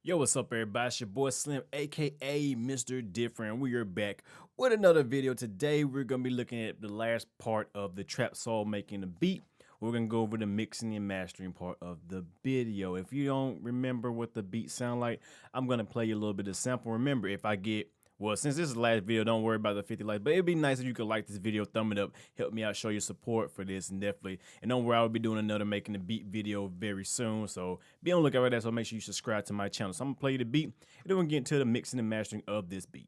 Yo, what's up, everybody? It's your boy Slim, aka Mr. Different. We are back with another video. Today, we're gonna be looking at the last part of the Trap Soul making the beat. We're gonna go over the mixing and mastering part of the video. If you don't remember what the beat sound like, I'm gonna play you a little bit of sample. Remember, if I get since this is the last video, don't worry about the 50 likes, but it'd be nice if you could like this video, thumb it up, help me out, show your support for this, and definitely, and don't worry, I'll be doing another making the beat video very soon, so be on the lookout for that, so make sure you subscribe to my channel. So I'm gonna play you the beat, and then we're gonna get into the mixing and mastering of this beat.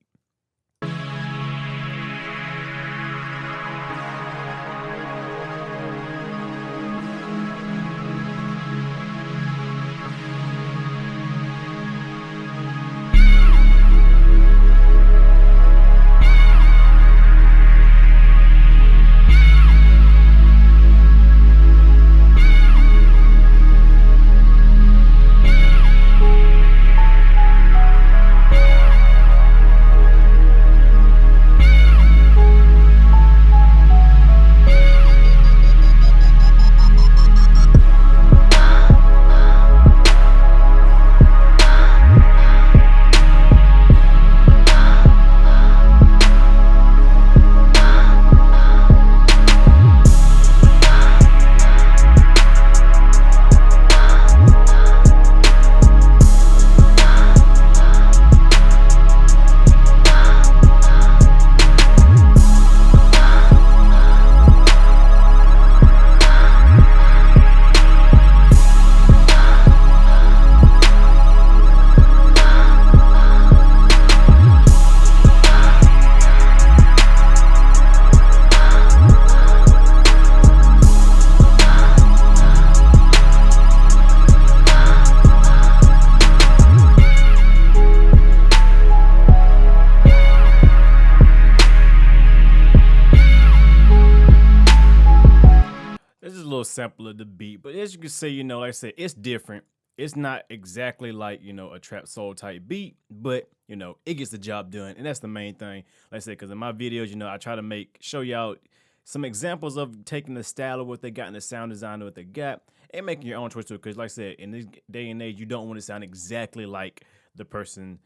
This is a little sample of the beat, but as you can see, like I said, it's different. It's not exactly like, a trap soul type beat, but, it gets the job done. And that's the main thing. Like I said, because in my videos, I try to show y'all some examples of taking the style of what they got in the sound design of what they got and making your own choice to it. Because like I said, in this day and age, you don't want to sound exactly like the person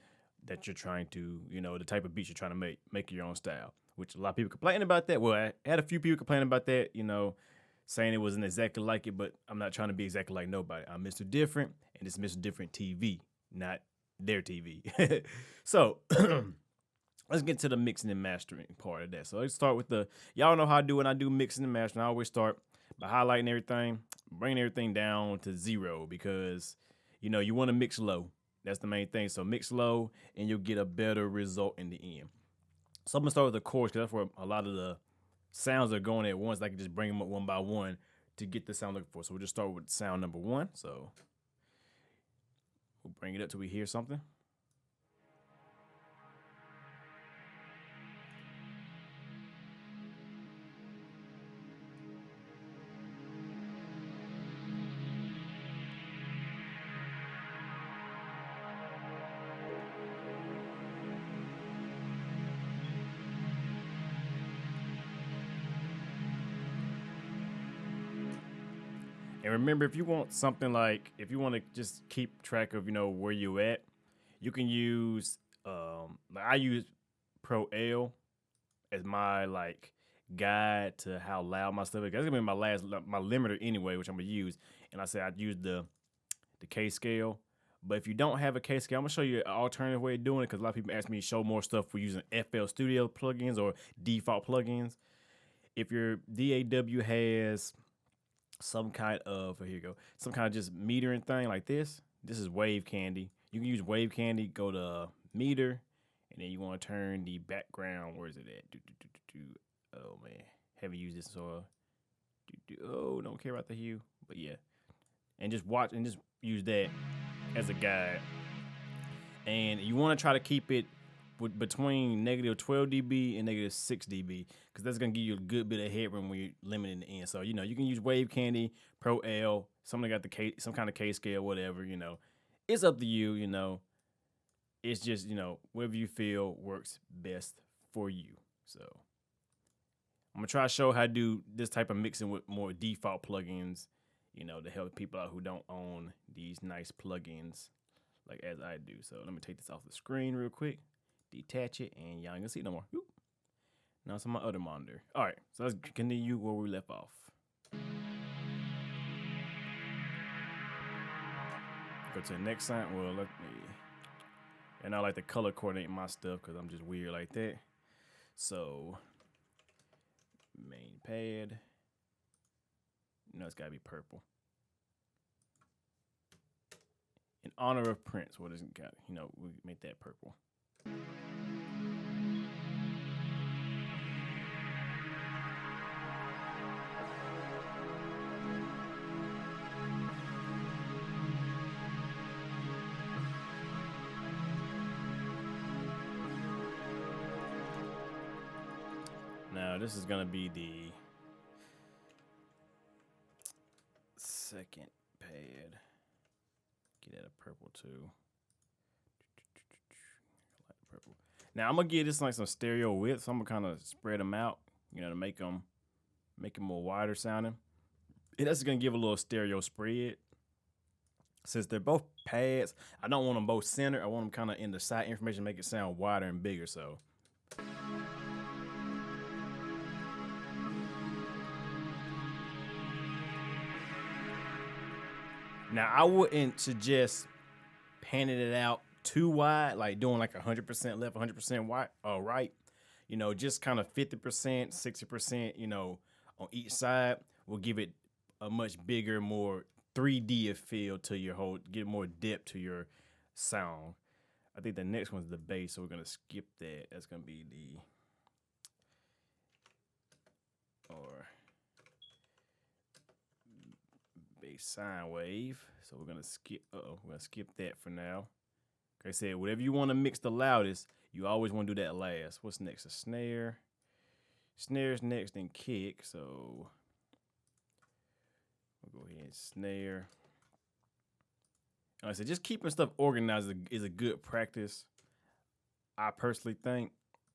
that you're trying to, the type of beats you're trying to make your own style, which a lot of people complain about that. Well, I had a few people complain about that, saying it wasn't exactly like it, but I'm not trying to be exactly like nobody. I'm Mr. Different, and it's Mr. Different TV, not their TV. So let's get to the mixing and mastering part of that. So let's start with y'all know how I do when I do mixing and mastering. I always start by highlighting everything, bringing everything down to 0 because, you want to mix low. That's the main thing. So mix low, and you'll get a better result in the end. So I'm going to start with the chorus because that's where a lot of the sounds are going at once. I can just bring them up one by one to get the sound I'm looking for. So we'll just start with sound number 1. So we'll bring it up till we hear something. And remember, if you want something like, if you want to just keep track of, where you at, you can use, I use Pro L as my guide to how loud my stuff is. That's gonna be my limiter anyway, which I'm gonna use. And I said I'd use the K scale. But if you don't have a K scale, I'm gonna show you an alternative way of doing it because a lot of people ask me to show more stuff for using FL Studio plugins or default plugins. If your DAW has some kind of just metering thing like this. This is Wave Candy. You can use Wave Candy, go to meter, and then you want to turn the background. Where is it at? Oh man, haven't used this so. Oh, don't care about the hue, but yeah, and just watch and just use that as a guide. And you want to try to keep it between -12 dB and -6 dB because that's gonna give you a good bit of headroom when you're limiting the end. So you can use Wave Candy, Pro L, something got some kind of K scale, whatever. It's up to you. It's just whatever you feel works best for you. So I'm gonna try to show how to do this type of mixing with more default plugins, to help people out who don't own these nice plugins like as I do. So let me take this off the screen real quick, detach it, and y'all ain't gonna see it no more. Whoop. Now it's on my other monitor. All right, so let's continue where we left off. Go to the next sign. Well, let me. And I like to color coordinate my stuff because I'm just weird like that. So, main pad. No, it's gotta be purple. In honor of Prince, what is it got? You know, we make that purple. Now this is gonna be the second pad. Get that a purple too. I like the purple. Now I'm gonna give this like some stereo width, so I'm gonna kind of spread them out, you know, to make them more wider sounding. And that's gonna give a little stereo spread. Since they're both pads, I don't want them both centered. I want them kind of in the side information, make it sound wider and bigger. So. Now, I wouldn't suggest panning it out too wide, like doing like 100% left, 100% right. You know, just kind of 50%, 60%, you know, on each side will give it a much bigger, more 3D feel to your whole, get more depth to your sound. I think the next one's the bass, so we're going to skip that. That's going to be the, or bass sine wave. So we're gonna skip. We're gonna skip that for now. Like I said, whatever you want to mix the loudest, you always want to do that last. What's next? A snare. Snare's next, then kick. So we'll go ahead and snare. Like I said, just keeping stuff organized is a good practice. I personally think,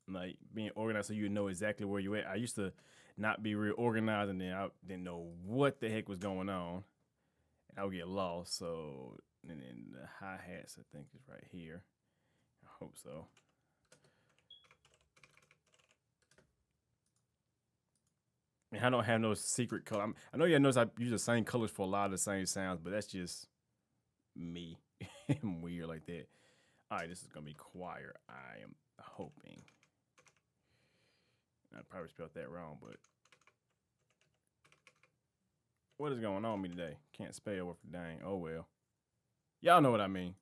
like being organized so you know exactly where you're at. I used to not be real organized, and then I didn't know what the heck was going on. I would get lost. So, and then the hi-hats, I think, is right here. I hope so. And I don't have no secret color. I know you notice I use the same colors for a lot of the same sounds, but that's just me. I'm weird like that. All right, this is going to be choir. I am hoping. I probably spelled that wrong, but what is going on with me today? Can't spell worth a dang. Oh, well. Y'all know what I mean.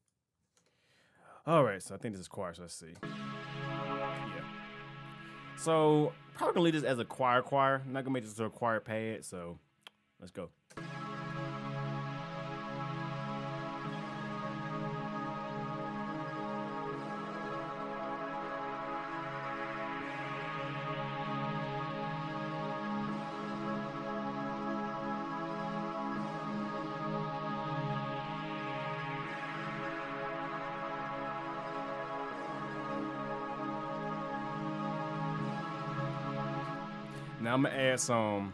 All right, so I think this is choir, so let's see. Yeah. So, probably going to leave this as a choir. I'm not going to make this to a choir pad, so let's go. Now I'm gonna add some.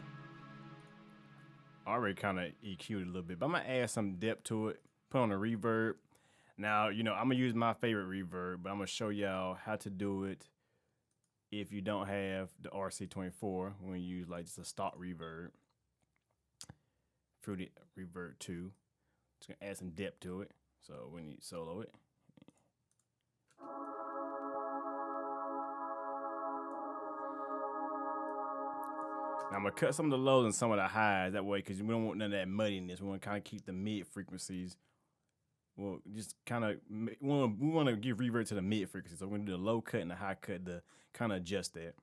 I already kind of EQ'd it a little bit, but I'm gonna add some depth to it. Put on a reverb. Now, you know, I'm gonna use my favorite reverb, but I'm gonna show y'all how to do it if you don't have the RC24. When you use like just a stock reverb, Fruity Reverb 2. Just gonna add some depth to it. So when you solo it. Now I'm gonna cut some of the lows and some of the highs that way, because we don't want none of that muddiness. We want to kind of keep the mid frequencies. Well, just kind of we want to give reverb to the mid frequencies. So we're gonna do the low cut and the high cut to kind of adjust that.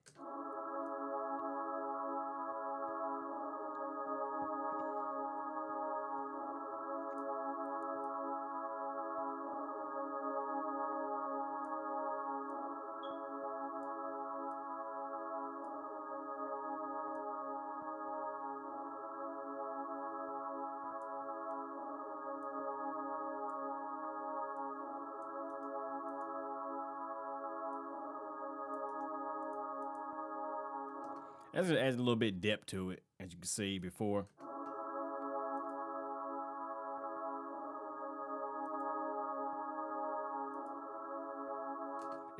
That just adds a little bit of depth to it, as you can see before.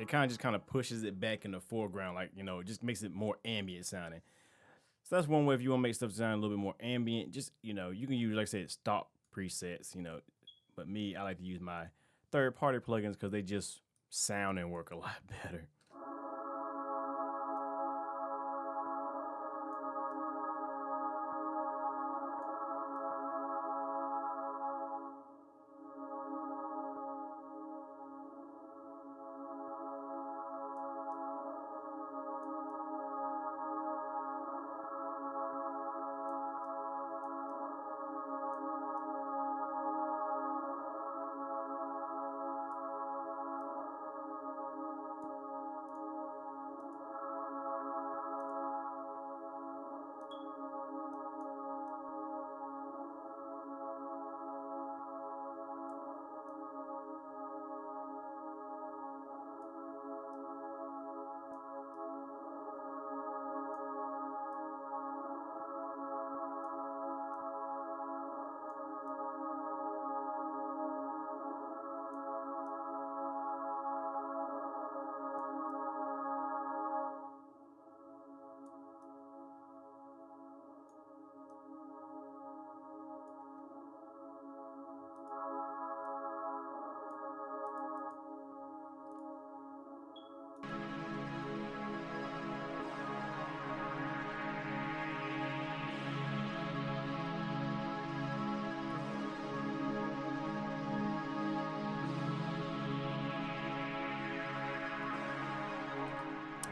it kind of just kind of pushes it back in the foreground, like, you know, it just makes it more ambient sounding. So that's one way if you want to make stuff sound a little bit more ambient. Just, you know, you can use, like I said, stock presets, you know. But me, I like to use my third-party plugins because they just sound and work a lot better.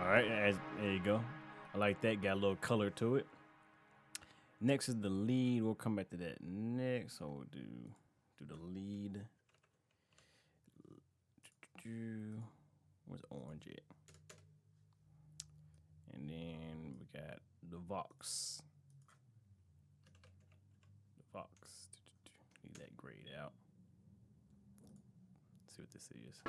All right, there you go. I like that. Got a little color to it. Next is the lead. We'll come back to that next. So we'll do the lead. Where's orange at? And then we got the Vox. Leave that grayed out. Let's see what this is.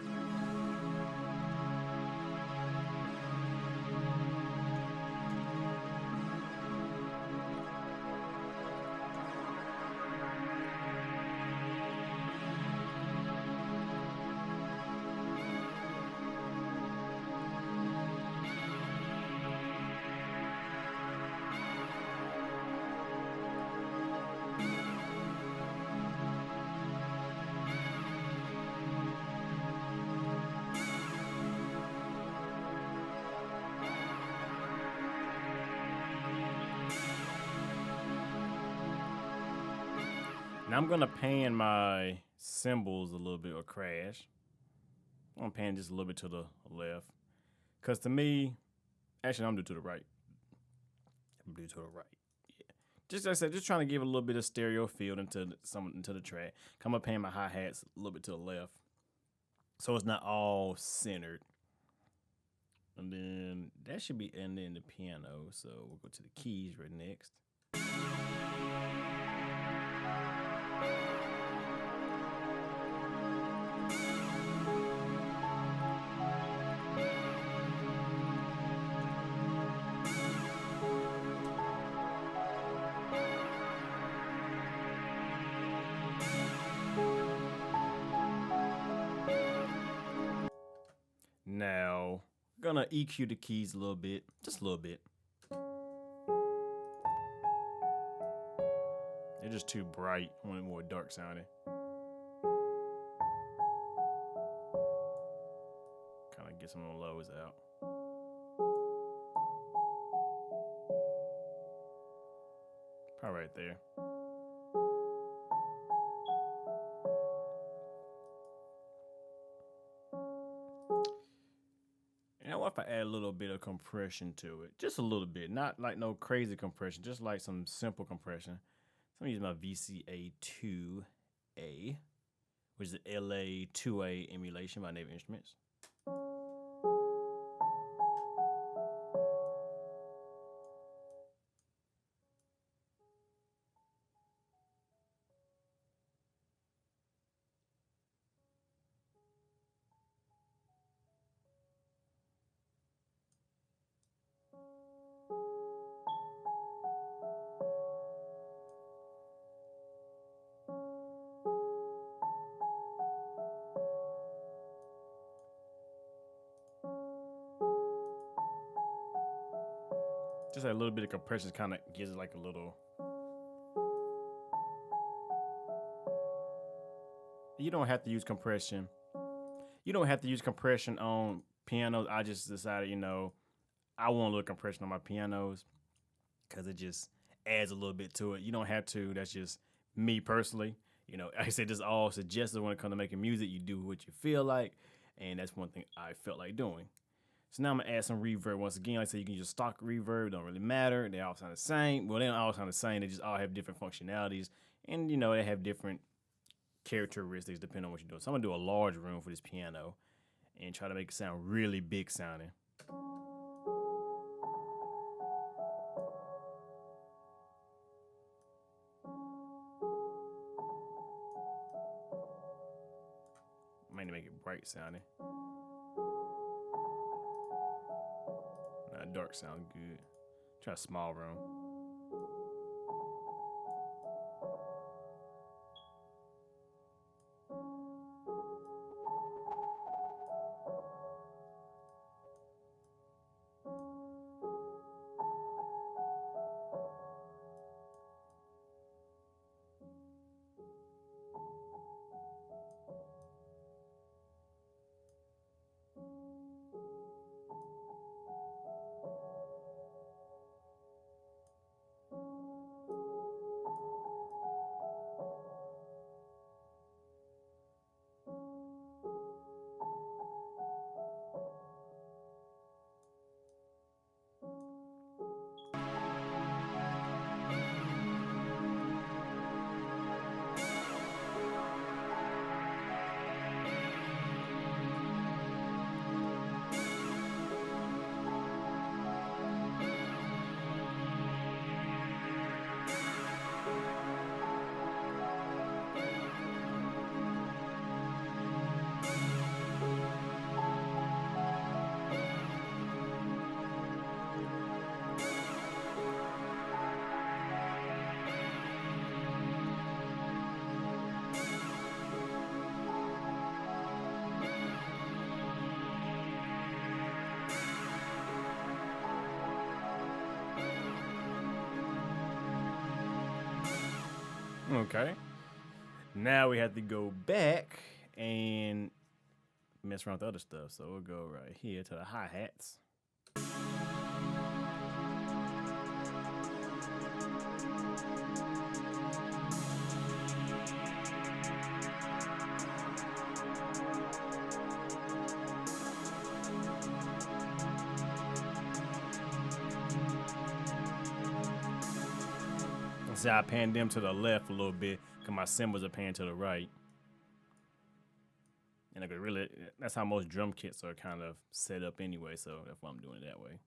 Now I'm gonna pan my cymbals a little bit or crash. I'm gonna pan just a little bit to the left. Cause to me, actually I'm gonna do to the right. Yeah. Just like I said, just trying to give a little bit of stereo feel into the track. I'm gonna pan my hi-hats a little bit to the left. So it's not all centered. And then that should be ending the piano. So we'll go to the keys right next. Now, gonna EQ the keys a little bit, just a little bit. They're just too bright. I want it more dark sounding. Kind of get some of the lows out. Probably right there. And what if I add a little bit of compression to it? Just a little bit, not like no crazy compression, just like some simple compression. So I'm gonna use my VCA2A, which is the LA2A emulation by Native Instruments. Just a little bit of compression kind of gives it like a little. You don't have to use compression. You don't have to use compression on pianos. I just decided, you know, I want a little compression on my pianos because it just adds a little bit to it. You don't have to. That's just me personally. You know, like I said, this is all suggested when it comes to making music. You do what you feel like, and that's one thing I felt like doing. So now I'm gonna add some reverb. Once again, like I said, you can use stock reverb. It don't really matter. They all sound the same. Well, they don't all sound the same. They just all have different functionalities, and you know they have different characteristics depending on what you're doing. So I'm gonna do a large room for this piano, and try to make it sound really big sounding. I might need to make it bright sounding. Dark sound good. Try a small room. Okay. Now we have to go back and mess around with other stuff. So we'll go right here to the hi-hats. See, I panned them to the left a little bit because my cymbals are panned to the right. And I could really, that's how most drum kits are kind of set up anyway, so that's why I'm doing it that way.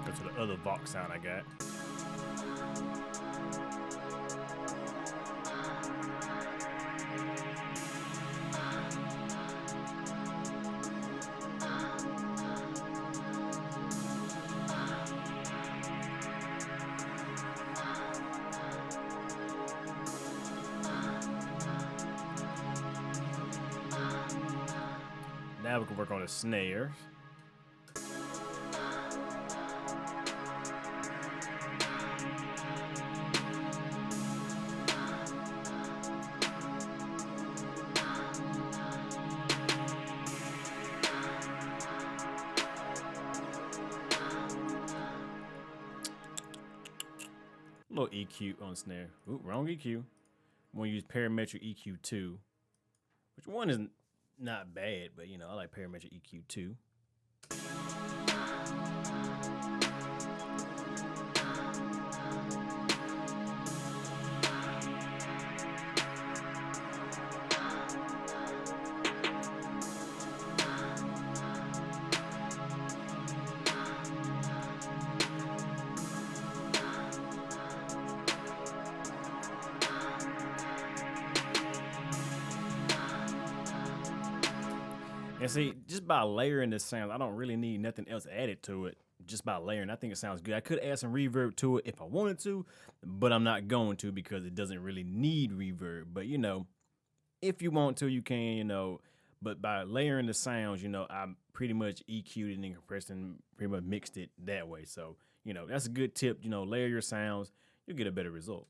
Go to the other Vox sound I got. Now we can work on the snare. Little EQ on snare. Ooh, wrong EQ. I'm gonna use parametric EQ 2, which one is not bad, but you know, I like parametric EQ 2. And see, just by layering the sound, I don't really need nothing else added to it. just by layering. I think it sounds good. I could add some reverb to it if I wanted to, but I'm not going to because it doesn't really need reverb. But you know, if you want to, you can, you know. But by layering the sounds, you know, I pretty much EQ'd it and compressed and pretty much mixed it that way. So, you know, that's a good tip. You know, layer your sounds, you'll get a better result.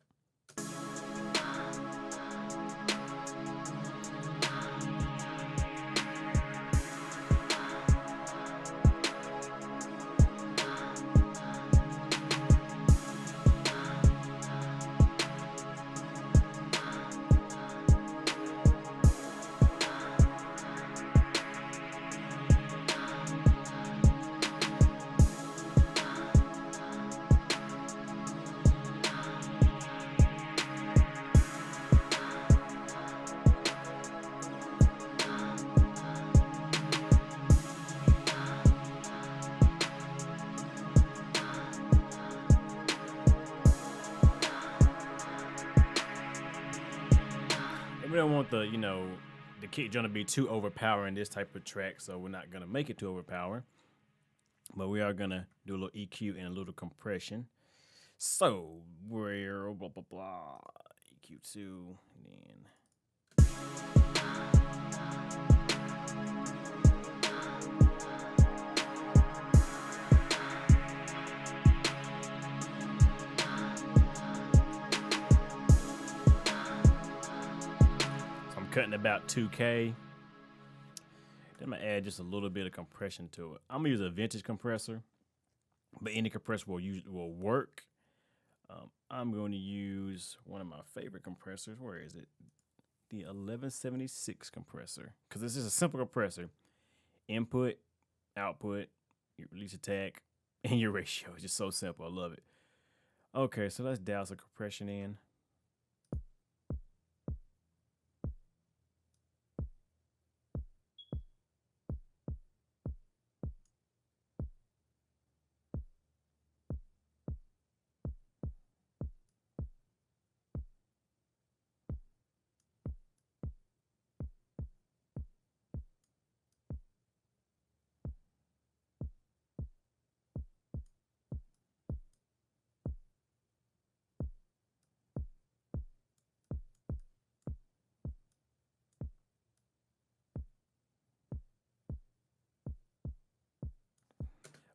We don't want the, you know, the kick drum to be too overpowering this type of track, so we're not gonna make it too overpowering. But we are gonna do a little EQ and a little compression. So we're blah blah blah EQ2 and then. Cutting about 2K. Then I'm gonna add just a little bit of compression to it. I'm gonna use a vintage compressor, but any compressor will work. I'm going to use one of my favorite compressors. Where is it? The 1176 compressor, because this is a simple compressor. Input, output, your release attack, and your ratio. It's just so simple. I love it. Okay, so let's dial some compression in.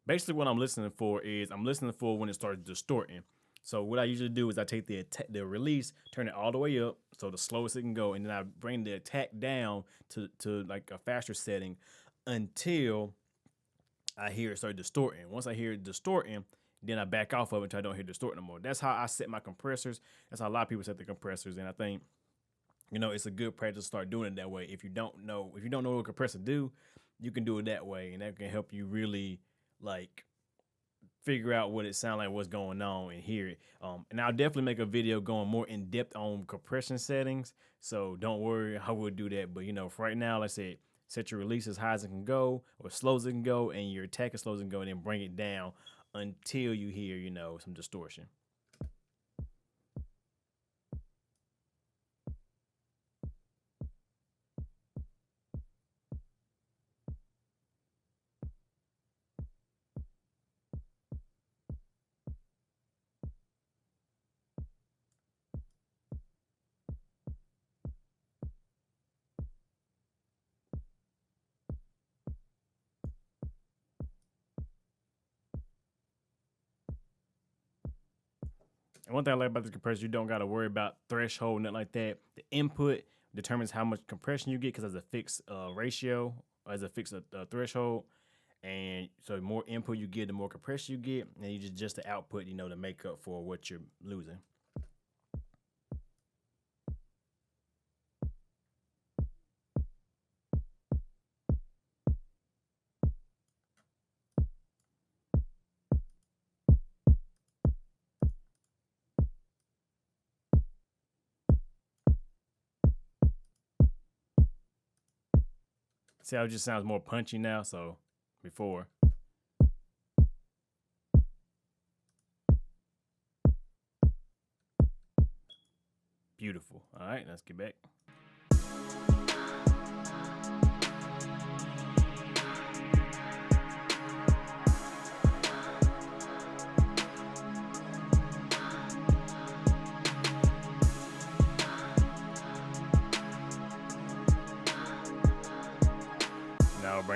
Basically, what I'm listening for is I'm listening for when it starts distorting. So what I usually do is I take the release, turn it all the way up, so the slowest it can go, and then I bring the attack down to like a faster setting until I hear it start distorting. Once I hear it distorting, then I back off of it until I don't hear it distorting no more. That's how I set my compressors. That's how a lot of people set their compressors, and I think, you know, it's a good practice to start doing it that way. If you don't know what a compressor do, you can do it that way, and that can help you really like figure out what it sounds like, what's going on, and hear it. And I'll definitely make a video going more in depth on compression settings. So don't worry, I will do that. But you know, for right now, like I said, set your release as high as it can go or as slow as it can go, and your attack as slow as it can go, and then bring it down until you hear, you know, some distortion. And one thing I like about this compressor, you don't got to worry about threshold, nothing like that. The input determines how much compression you get because there's a fixed ratio, as a fixed threshold. And so the more input you get, the more compression you get, and you just adjust the output, you know, to make up for what you're losing. See how it just sounds more punchy now, so before. Beautiful. All right, let's get back.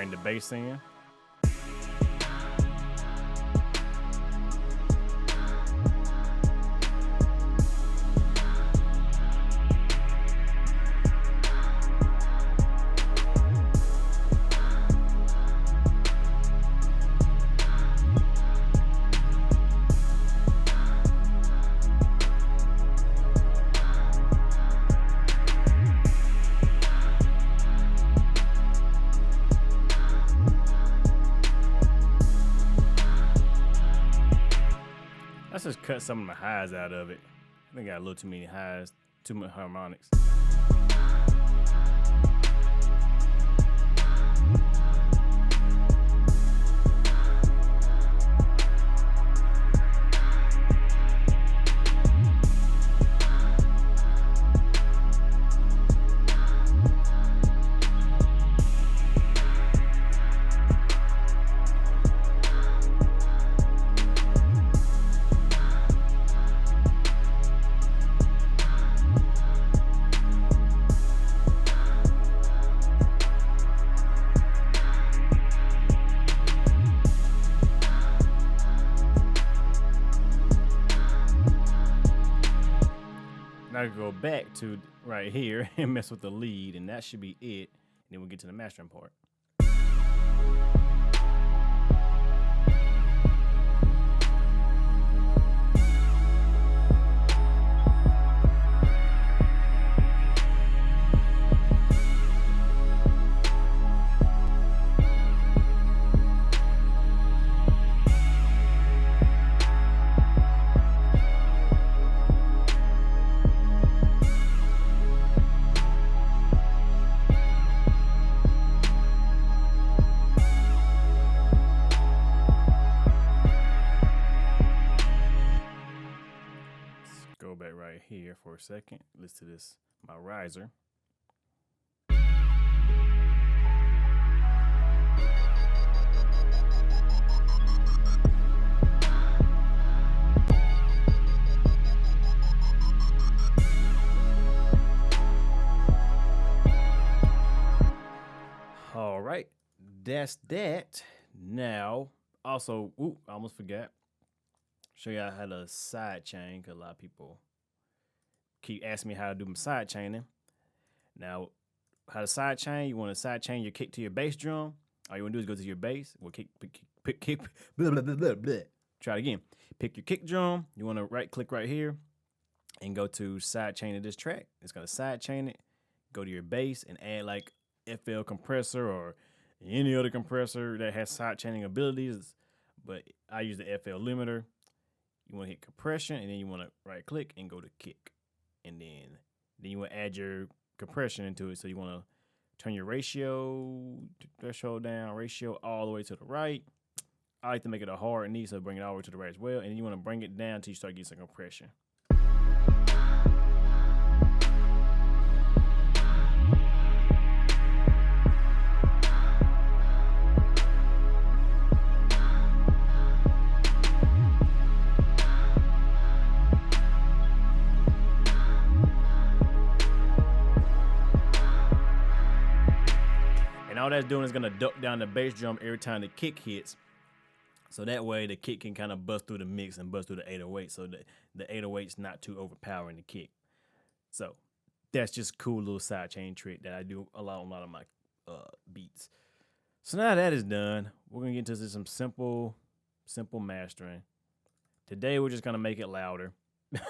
bring the bass in. Let's just cut some of the highs out of it. I think I got a little too many highs, too much harmonics. Now I can go back to right here and mess with the lead, and that should be it. And then we'll get to the mastering part. Go back right here for a second. Listen to this, my riser. All right, that's that. Now, also, I almost forgot. Show y'all how to sidechain, because a lot of people keep asking me how to do my sidechaining. Now, how to sidechain, you want to sidechain your kick to your bass drum. All you want to do is go to your bass. Well, kick, blah, blah, blah, blah, blah. Try it again. Pick your kick drum. You want to right click right here and go to sidechain of this track. It's going to sidechain it. Go to your bass and add like FL compressor or any other compressor that has sidechaining abilities. But I use the FL limiter. You want to hit compression, and then you want to right click and go to kick. And then you want to add your compression into it. So you want to turn your ratio threshold down, ratio all the way to the right. I like to make it a hard knee, so bring it all the way to the right as well. And then you want to bring it down until you start getting some compression. And all that's doing is going to duck down the bass drum every time the kick hits. So that way the kick can kind of bust through the mix and bust through the 808 so that the 808's not too overpowering the kick. So that's just a cool little sidechain trick that I do a lot on a lot of my beats. So now that is done, we're going to get into some simple mastering. Today we're just going to make it louder.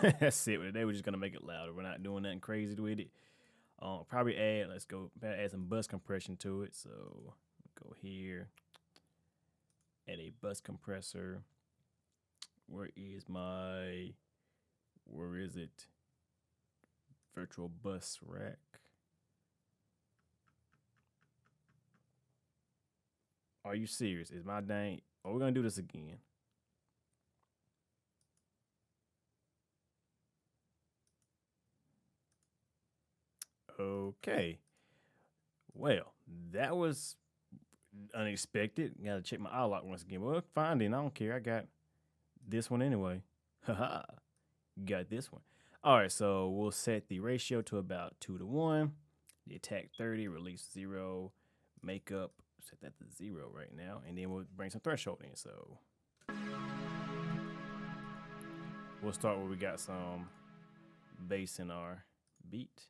That's it. Today we're just going to make it louder. We're not doing nothing crazy with it. Probably add some bus compression to it. So go here, add a bus compressor. Where is it? Virtual bus rack. Are you serious? Is my dang? Oh, we're gonna do this again. Okay. Well, that was unexpected. Gotta check my eye lock once again. Well, fine then. I don't care. I got this one anyway. Haha. Got this one. All right, so we'll set the ratio to about 2 to 1. The attack 30, release 0, makeup set that to 0 right now, and then we'll bring some threshold in. So we'll start where we got some bass in our beat.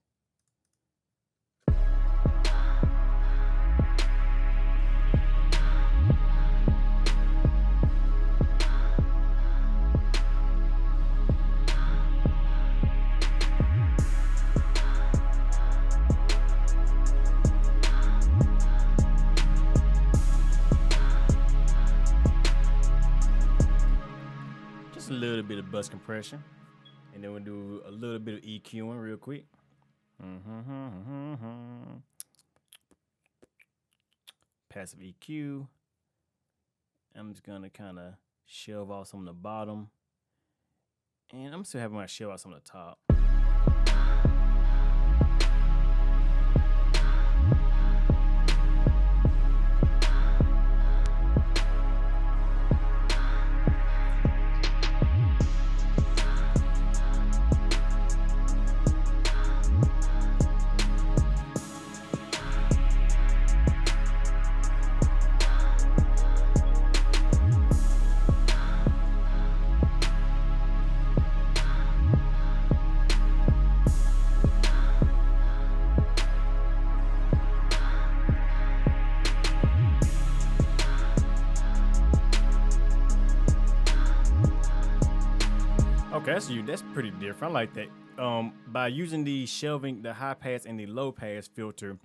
A little bit of bus compression, and then we'll do a little bit of EQing real quick. Passive EQ. I'm just gonna kind of shove off some of the bottom, and I'm still having my shove off some of the top. Okay, that's pretty different. I like that. By using the shelving, the high pass and the low pass filter,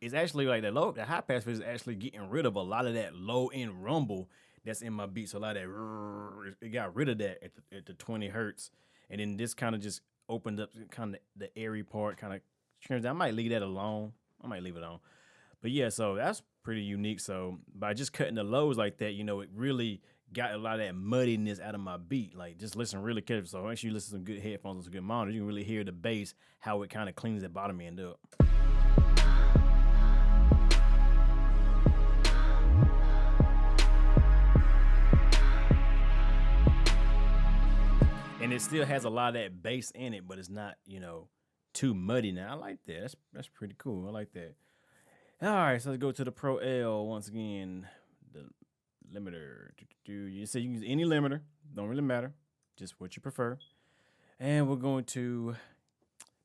it's actually like the high pass filter is actually getting rid of a lot of that low end rumble that's in my beat. So a lot of that, it got rid of that at the 20 hertz, and then this kind of just opened up kind of the airy part. Kind of turns out. I might leave that alone. I might leave it on. But yeah, so that's pretty unique. So by just cutting the lows like that, you know, it really got a lot of that muddiness out of my beat. Like, just listen really carefully. So make sure you listen to some good headphones and some good monitors. You can really hear the bass, how it kind of cleans that bottom end up. And it still has a lot of that bass in it, but it's not, you know, too muddy now. I like that. That's pretty cool. I like that. All right, so let's go to the Pro L once again. The limiter. You say you can use any limiter. Don't really matter. Just what you prefer. And we're going to,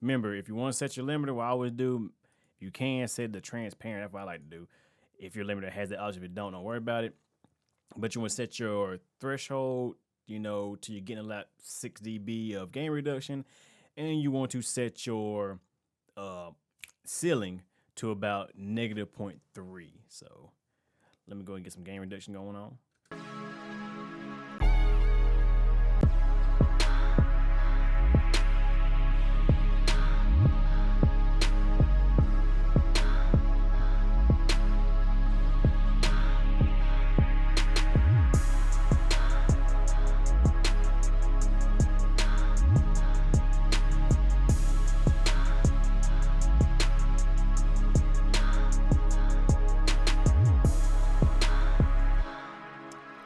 remember, if you want to set your limiter, what I always do, you can set the transparent. That's what I like to do. If your limiter has that option, if you don't worry about it. But you want to set your threshold, you know, till you're getting about 6 dB of gain reduction. And you want to set your ceiling to about -0.3. So let me go and get some gain reduction going on.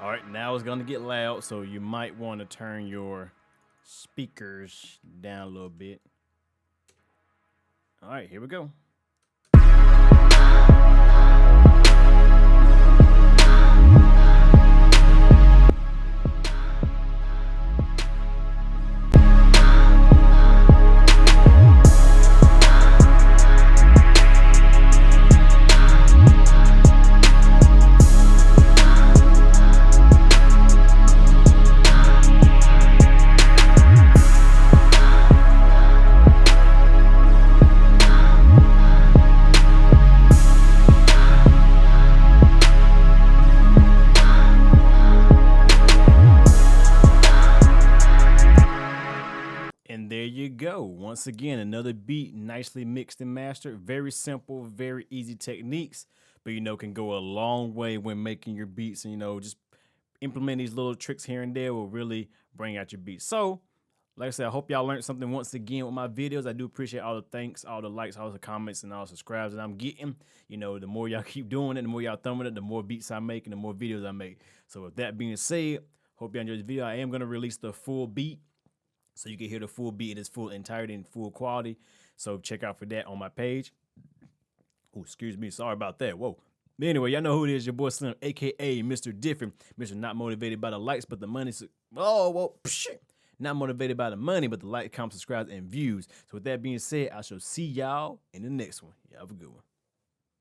All right, now it's gonna get loud, so you might want to turn your speakers down a little bit. All right, here we go. And there you go. Once again, another beat nicely mixed and mastered. Very simple, very easy techniques, but you know, can go a long way when making your beats. And you know, just implement these little tricks here and there will really bring out your beats. So, like I said, I hope y'all learned something once again with my videos. I do appreciate all the thanks, all the likes, all the comments, and all the subscribes that I'm getting. You know, the more y'all keep doing it, the more y'all thumbing it, the more beats I make and the more videos I make. So with that being said, hope y'all enjoyed this video. I am going to release the full beat, so you can hear the full beat in its full entirety and full quality. So check out for that on my page. Oh, excuse me. Sorry about that. Whoa. But anyway, y'all know who it is. Your boy Slim, a.k.a. Mr. Different. Mr. Not motivated by the likes, but the money. Oh, well, psh, not motivated by the money, but the like, comment, subscribe, and views. So with that being said, I shall see y'all in the next one. Y'all have a good one.